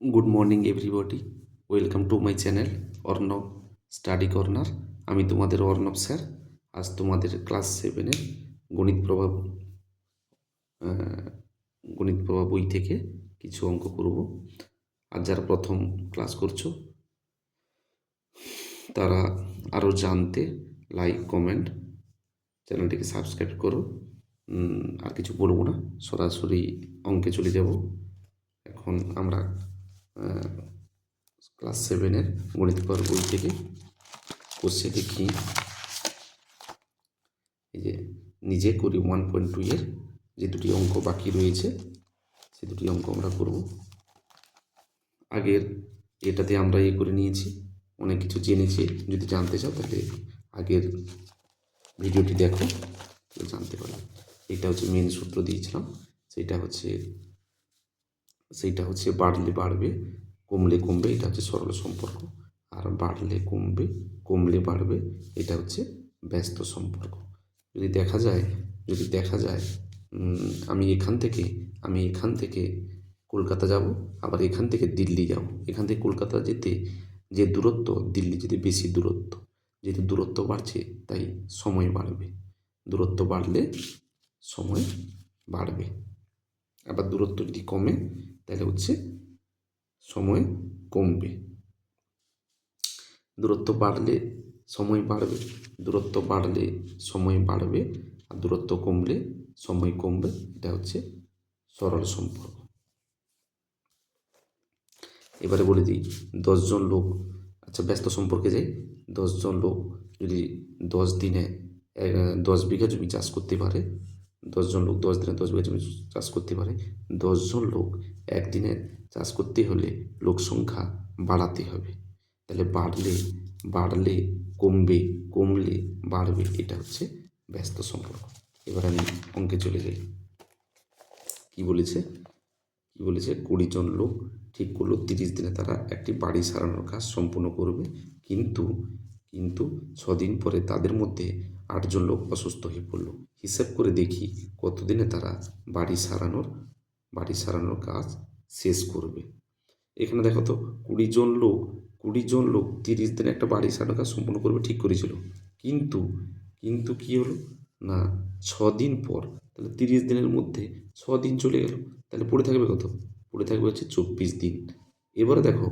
Good morning everybody, welcome to my channel Arnab study corner. আমি তোমাদের Arnab sir. আজ তোমাদের ক্লাস 7-এর গণিত প্রভাব গণিত প্রভাব বই থেকে কিছু অঙ্ক করব। আর যারা প্রথম ক্লাস করছো তারা আরও জানতে লাইক কমেন্ট চ্যানেলটিকে সাবস্ক্রাইব করো। আর কিছু বলবো না, সরাসরি অঙ্কে চলে যাব। এখন আমরা ক্লাস 7-এর গণিত প্রভাব বই থেকে কোর্সে দেখি। এই যে নিজে করি 1.2 এর যে দুটি অঙ্ক বাকি রয়েছে সে দুটি অঙ্ক আমরা করব। আগের এটাতে আমরা করে নিয়েছি, অনেক কিছু জেনেছি। যদি জানতে চাও তাহলে আগের ভিডিওটি দেখো, জানতে পারবে। এটা হচ্ছে মেন সূত্র দিয়েছিলাম, সেইটা হচ্ছে বাড়লে বাড়বে, কমলে কমবে, এটা হচ্ছে সরল সম্পর্ক। আর বাড়লে কমবে, কমলে বাড়বে, এটা হচ্ছে ব্যস্ত সম্পর্ক। যদি দেখা যায় আমি এখান থেকে কলকাতা যাব, আবার এখান থেকে দিল্লি যাব। এখান থেকে কলকাতা যেতে যে দূরত্ব, দিল্লি যেতে বেশি দূরত্ব, যেহেতু দূরত্ব বাড়ছে তাই সময় বাড়বে। দূরত্ব বাড়লে সময় বাড়বে। আবার দূরত্ব যদি কমে তাহলে হচ্ছে সময় কমবে। দূরত্ব বাড়লে সময় বাড়বে, দূরত্ব বাড়লে সময় বাড়বে, আর দূরত্ব কমলে সময় কমবে। এটা হচ্ছে সরল সম্পর্ক। এবারে বলে দিই 10 জন লোক, আচ্ছা ব্যস্ত সম্পর্কে যাই। 10 জন লোক যদি 10 দিনে 10 বিঘা জমি চাষ করতে পারে, 10 জন লোক 10 দিনে 10 বিঘা জমি চাষ করতে পারে। 10 জন লোক একদিনে চাষ করতে হলে লোক সংখ্যা বাড়াতে হবে। তাহলে বাড়লে বাড়লে কমবে, কমলে বাড়বে, এটা হচ্ছে ব্যস্ত সম্পর্ক। এবার আমি অঙ্কে চলে যাই। কি বলেছে 20 জন লোক ঠিক করলো 30 দিনে তারা একটি বাড়ি সারানোর কাজ সম্পূর্ণ করবে। কিন্তু কিন্তু 6 দিন পরে তাদের মধ্যে 8 জন লোক অসুস্থ হয়ে পড়লো। হিসাব করে দেখি কতদিনে তারা বাড়ি সারানোর কাজ শেষ করবে। এখানে দেখো তো 20 জন লোক 30 দিনে একটা বাড়ি সারানোর কাজ সম্পূর্ণ করবে ঠিক করেছিল। কিন্তু কিন্তু কি হলো না, 6 দিন পর, তাহলে 30 দিনের মধ্যে 6 দিন চলে গেল, তাহলে পড়ে থাকবে কত? পড়ে থাকবে হচ্ছে 24 দিন। এবারে দেখো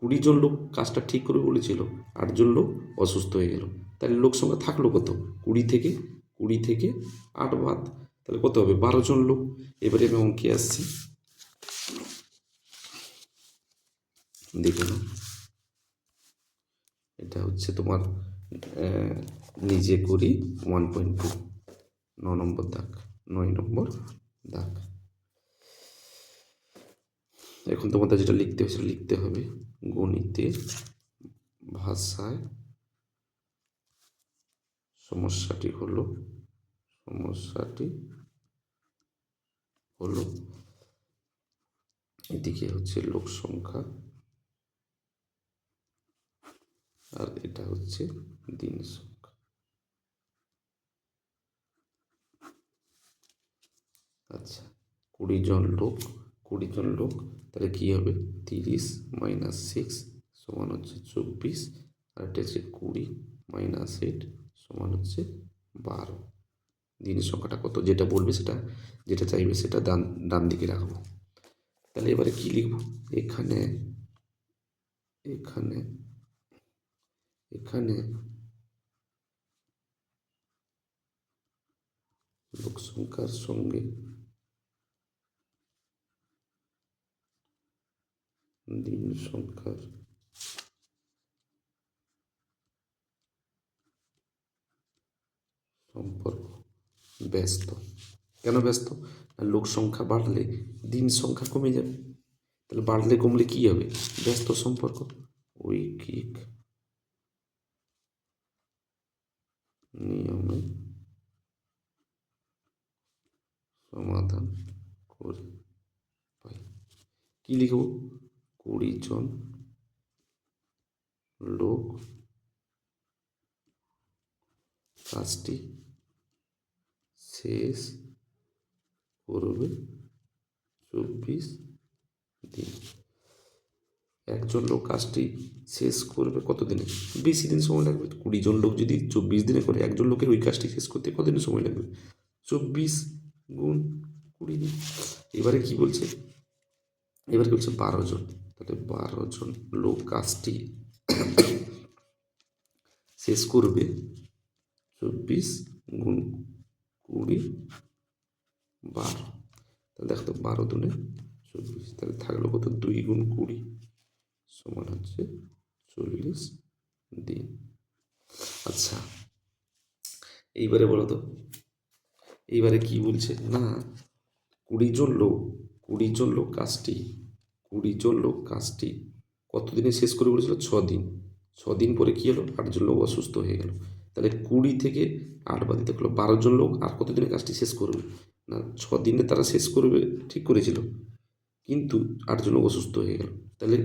20 জন লোক কাজটা ঠিক করে বলেছিল, 8 জন লোক অসুস্থ হয়ে গেল, তাহলে লোক সংখ্যা থাকলো কত? 20 থেকে 8 বাদ, তাহলে কত হবে? 12 জন লোক। এবারে আমি অঙ্কে আসছি, দেখে নাও। এটা হচ্ছে তোমার নিজে করি 1.2, 9 নম্বর দাগ, 9 নম্বর দাগ। এখন তোমাদের যেটা লিখতে হবে সেটা লিখতে হবে গণিতের ভাষায়। সমস্যাটি হলো এদিকে হচ্ছে লোক সংখ্যা আর এটা হচ্ছে দিন সংখ্যা। আচ্ছা, 20 জন লোক তাহলে কী হবে? 30 - 6 সমান হচ্ছে 24, আর এটা হচ্ছে 20 - 8 সমান হচ্ছে 12। দিনের সংখ্যাটা কত যেটা বলবে, যেটা চাইবে সেটা ডান দিকে রাখবো। তাহলে এবারে কি লিখব? এখানে এখানে এখানে লোক সংখ্যার সঙ্গে দিন সংখ্যার সম্পর্ক ব্যস্ত। কেন ব্যস্ত? লোক সংখ্যা বাড়লে দিন সংখ্যা কমে যাবে, তাহলে বাড়লে কমলে কি হবে? ব্যস্ত সম্পর্ক। ঐকিক নিয়মে সমাধান করে পাই। কি লিখব? 20 জন লোক কাজটি শেষ করবে 24 দিন। একজন লোক কাজটি শেষ করবে কত দিনে? বেশি দিন সময় লাগবে। 20 জন লোক যদি 24 দিনে করে, একজন লোকের ওই কাজটি শেষ করতে কত দিন সময় লাগবে? 24 গুণ 20 দিন। এবারে কি বলছে? এবারে বলছে 12 জন, তাহলে 12 জন লোক কাজটি শেষ করবে 24 গুণ 20 12। তাহলে দেখো তো 12 দুনে 24, তাহলে থাকলো কত? 2 গুণ 20 সমান হচ্ছে 40 দিন। আচ্ছা, এইবারে বলো তো, এইবারে কি বলছে না, 20 জন লোক 20 জন লোক কাজটি 20 জন লোক কাজটি কতদিনে শেষ করে বলেছিল? 6 দিন। 6 দিন পরে কি হলো? 8 জন লোক অসুস্থ হয়ে গেল। তাহলে 20 থেকে 8 বাদ দিতে হলো 12 জন লোক আর কতদিনে কাজটি শেষ করবে? না, 6 দিনে তারা শেষ করবে ঠিক করেছিল, কিন্তু 8 জন লোক অসুস্থ হয়ে গেল। তাহলে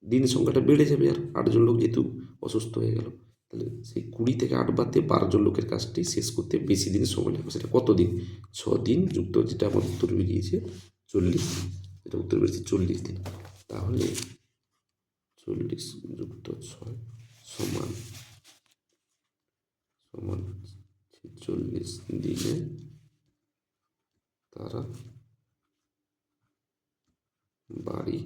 দিন সংখ্যাটা বেড়ে যাবে, আর 8 জন লোক যেহেতু অসুস্থ হয়ে গেল, তাহলে সেই 20 থেকে 8 বাদ দিয়ে 12 জন লোকের কাজটি শেষ করতে বেশি দিন সময় লাগবে। সেটা কত দিন? 6 দিন যুক্ত যেটা আমার উত্তর বেরিয়েছে 40 দিন। এটা উত্তর বেরিয়েছে 40 দিন। তাহলে 40 যুক্ত 6 সমান 46 দিনে তারা বাড়ি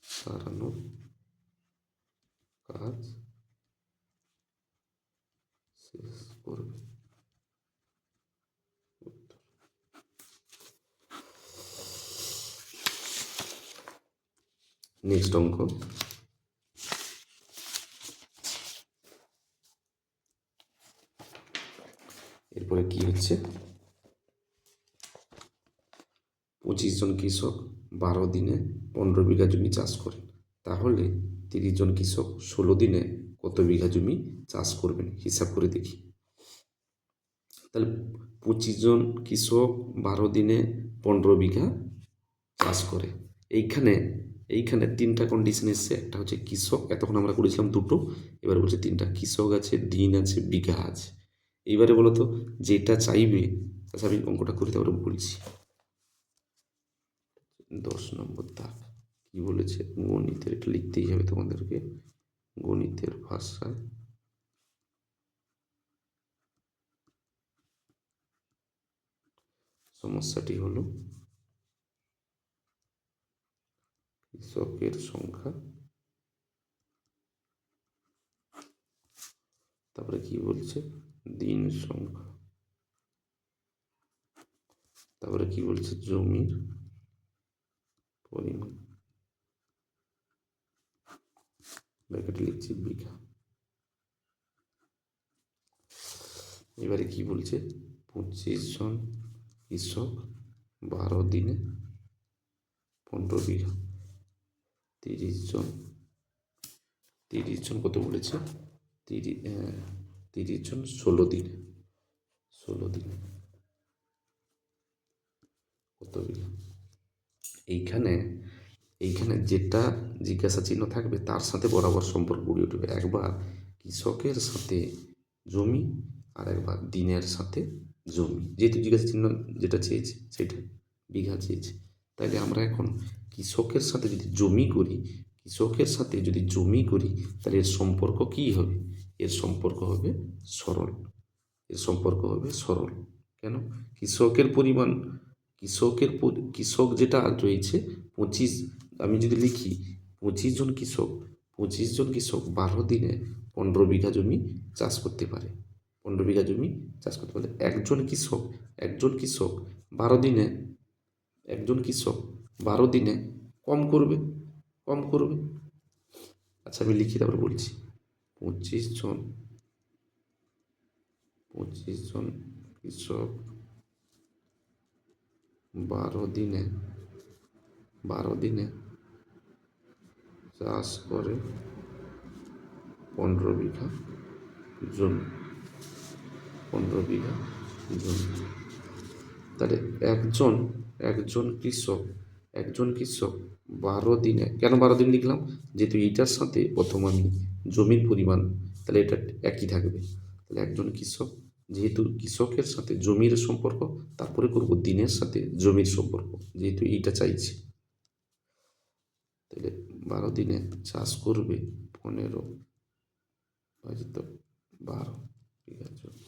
সারানোর কাজ শেষ করবে। নেক্সট অঙ্ক, এরপরে কি হচ্ছে? 25 জন কৃষক 12 দিনে 15 বিঘা জমি চাষ করেন, তাহলে 30 জন কৃষক 16 দিনে কত বিঘা জমি চাষ করবেন? হিসাব করে দেখি। তাহলে 25 জন কৃষক 12 দিনে 15 বিঘা চাষ করে। এইখানে তিনটা কন্ডিশন এসছে। একটা হচ্ছে কৃষক, এতক্ষণ আমরা করেছিলাম দুটো, এবার বলছে তিনটা। কৃষক আছে, দিন আছে, বিঘা আছে। এইবারে বলো তো, যেটা চাইবে, আচ্ছা আমি অঙ্কটা করে তারপরে বলছি। 10 নম্বর দাগ কি বলেছে? গণিতের, এটা লিখতেই হবে তোমাদেরকে গণিতের ভাষায়। সমস্যাটি হলো কৃষকের সংখ্যা, তারপরে কি বলছে? দিন সংখ্যা, তারপরে কি বলছে? জমির পরিমাণ, ব্র্যাকেটে লিখছি বিঘা। এবারে কি বলছে? 25 জন কৃষক 12 দিনে 15 বিঘা, 30 জন কত বলেছে? 30 জন 16 দিনে কত বিঘা? এইখানে যেটা জিজ্ঞাসা চিহ্ন থাকবে তার সাথে বরাবর সম্পর্ক গড়ে উঠবে। একবার কৃষকের সাথে জমি আর একবার দিনের সাথে জমি, যেহেতু জিজ্ঞাসা চিহ্ন যেটা চেয়েছে সেটা বিঘা চেয়েছে, তাইলে আমরা এখন কৃষকের সাথে যদি জমি করি, তাহলে এর সম্পর্ক কি হবে? এর সম্পর্ক হবে সরল। কেন? কৃষক যেটা রয়েছে 25, আমি যদি লিখি 25 জন কৃষক 12 দিনে 15 বিঘা জমি চাষ করতে পারে। 15 বিঘা জমি চাষ করতে পারে। একজন কৃষক 12 দিনে কম করবে। আচ্ছা আমি লিখি তারপরে বলছি। 25 জন কৃষক 12 দিনে চাষ করে 15 বিঘা জমি। তাহলে একজন কৃষক 12 দিনে, কেন 12 দিন লিখলাম? যেহেতু এইটার সাথে প্রথম আমি জমির পরিমাণ, তাহলে এটা একই থাকবে। তাহলে একজন কৃষক যেহেতু কৃষকের সাথে জমির সম্পর্ক, তারপরে করব দিনের সাথে জমির সম্পর্ক, যেহেতু এইটা চাইছি। তাহলে 12 দিনে চাষ করবে 15 ভাজিত 12 বিঘা জমি।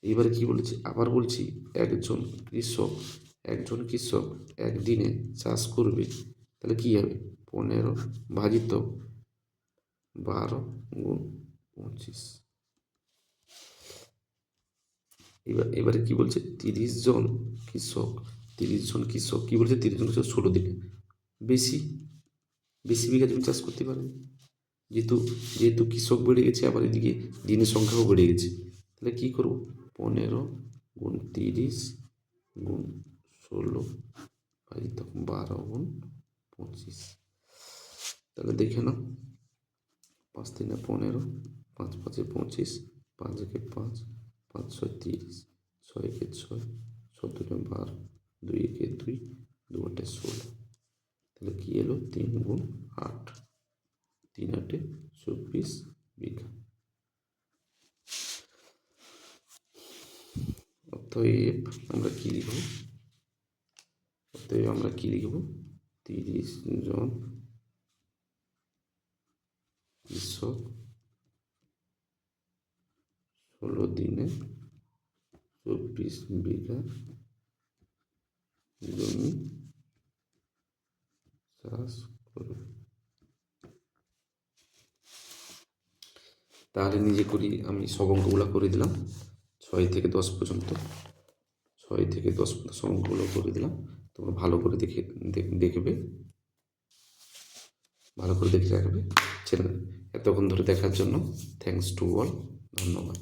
এইবারে কি বলেছি, আবার বলছি একজন কৃষক একদিনে চাষ করবে, তাহলে কি হবে 15 ভাজিত 12 গুণ 25। এবারে কি বলছে 30 জন কৃষক কি বলছে 30 জন কৃষক 16 দিনে বেশি বিঘা জমি চাষ করতে পারবে। যেহেতু কৃষক বেড়ে গেছে, আবার এদিকে দিনের সংখ্যাও বেড়ে গেছে, তাহলে কি করব 15 গুণ 30 গুণ 16 ভাজিত 12 গুণ 25। তাহলে দেখে নাও 5 3 15, 5 5 25, 5 1 5, 5 6 30, 6 1 6, 6 2 12, 2 1 2, 2 8 16। তাহলে কি এলো 3 গুণ 8, 3 8 24 বিঘা। অতএব আমরা কি লিখব 30 জন কৃষক 16 দিনে 24 বিঘা জমি চাষ করবে। তাহলে নিজে করি, আমি সব অঙ্কগুলো করে দিলাম 6 থেকে 10 পর্যন্ত, 6 থেকে 10 পর্যন্ত সব অঙ্কগুলো করে দিলাম। তোমরা ভালো করে দেখবে, ভালো করে দেখে রাখবে চ্যানেল। এতক্ষণ ধরে দেখার জন্য থ্যাঙ্কস টু অল, ধন্যবাদ।